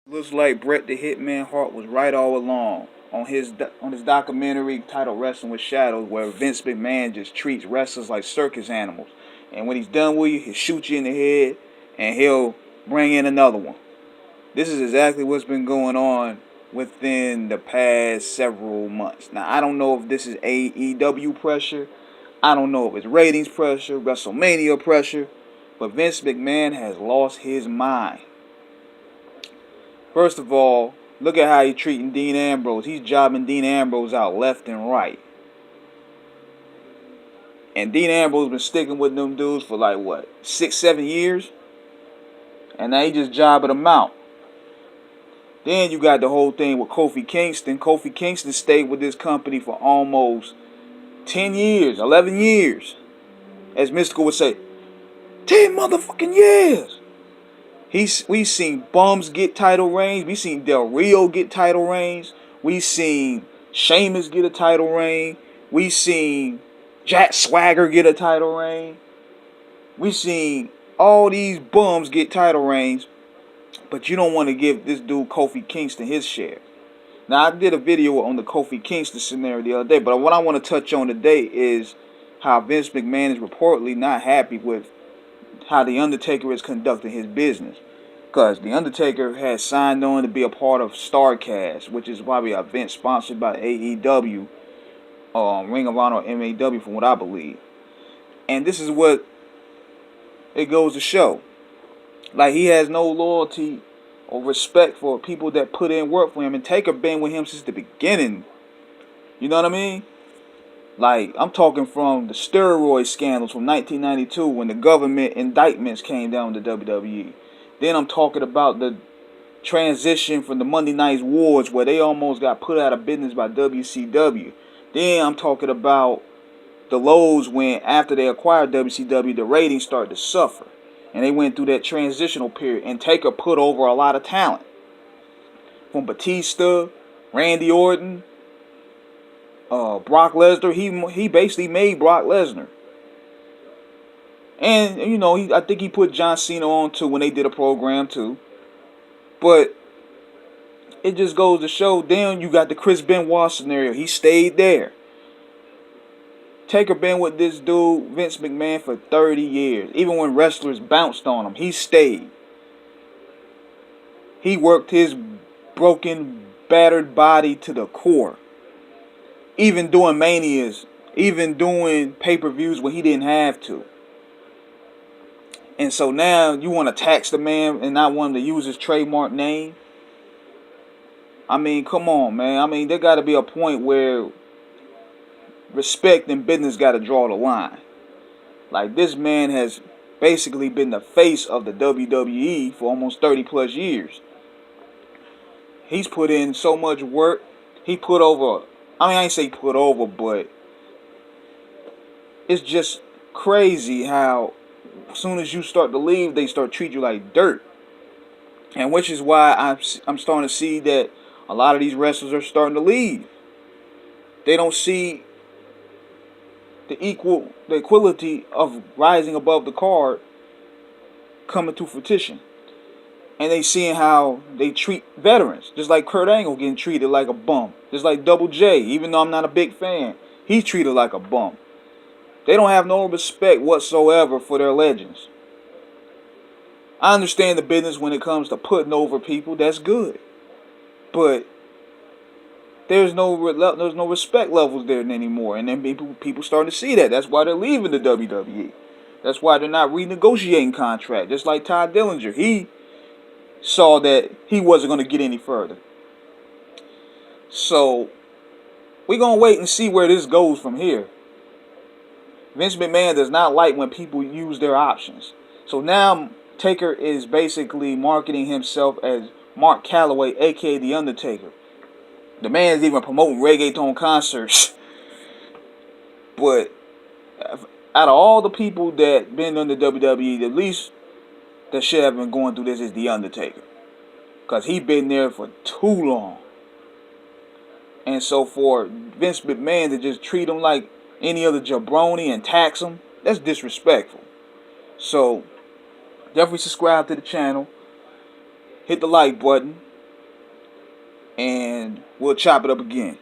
Looks like Bret the Hitman Hart was right all along on his documentary titled Wrestling with Shadows, where Vince McMahon just treats wrestlers like circus animals, and when he's done with you, he'll shoot you in the head, and he'll bring in another one. This is exactly what's been going on within the past several months. Now, I don't know if this is AEW pressure. I don't know if it's ratings pressure, WrestleMania pressure, but Vince McMahon has lost his mind. First of all, look at how he's treating Dean Ambrose. He's jobbing Dean Ambrose out left and right. And Dean Ambrose been sticking with them dudes for like what, 6, 7 years? And now he just jobbing them out. Then you got the whole thing with Kofi Kingston. Kofi Kingston stayed with this company for almost 10 years, 11 years. As Mystical would say, 10 motherfucking years. We seen bums get title reigns. We seen Del Rio get title reigns. We seen Sheamus get a title reign. We seen Jack Swagger get a title reign. We seen all these bums get title reigns. But you don't want to give this dude Kofi Kingston his share. Now, I did a video on the Kofi Kingston scenario the other day, but what I want to touch on today is how Vince McMahon is reportedly not happy with how The Undertaker is conducting his business. Because The Undertaker has signed on to be a part of Starcast, which is probably an event sponsored by AEW, Ring of Honor, MAW, from what I believe. And this is what it goes to show. Like, he has no loyalty or respect for people that put in work for him. And Taker been with him since the beginning. You know what I mean? Like, I'm talking from the steroid scandals from 1992 when the government indictments came down to WWE. Then I'm talking about the transition from the Monday Night Wars where they almost got put out of business by WCW. Then I'm talking about the lows when after they acquired WCW, the ratings started to suffer. And they went through that transitional period. And Taker put over a lot of talent. From Batista, Randy Orton, Brock Lesnar. He basically made Brock Lesnar. And, you know, I think he put John Cena on too when they did a program too. But it just goes to show, then you got the Chris Benoit scenario. He stayed there. Taker been with this dude, Vince McMahon, for 30 years. Even when wrestlers bounced on him, he stayed. He worked his broken, battered body to the core. Even doing manias, even doing pay-per-views when he didn't have to. And so now you want to tax the man and not want him to use his trademark name? I mean, come on, man. I mean, there got to be a point where respect and business got to draw the line. Like, this man has basically been the face of the WWE for almost 30 plus years. He's put in so much work. He put over, I ain't say put over, but it's just crazy how as soon as you start to leave, they start treating you like dirt. And which is why I'm starting to see that a lot of these wrestlers are starting to leave. They don't see the equality of rising above the card coming to fruition. And they seeing how they treat veterans. Just like Kurt Angle getting treated like a bum. Just like Double J, even though I'm not a big fan, he's treated like a bum. They don't have no respect whatsoever for their legends. I understand the business when it comes to putting over people. That's good. But there's no respect levels there anymore. And then people starting to see that. That's why they're leaving the WWE. That's why they're not renegotiating contract. Just like Todd Dillinger. He saw that he wasn't going to get any further. So we're going to wait and see where this goes from here. Vince McMahon does not like when people use their options. So now Taker is basically marketing himself as Mark Calloway, a.k.a. The Undertaker. The man is even promoting reggaeton concerts. But out of all the people that been under WWE, the least that should have been going through this is The Undertaker. Because he been there for too long. And so for Vince McMahon to just treat him like any other jabroni and tax him, that's disrespectful. So definitely subscribe to the channel. Hit the like button. and we'll chop it up again.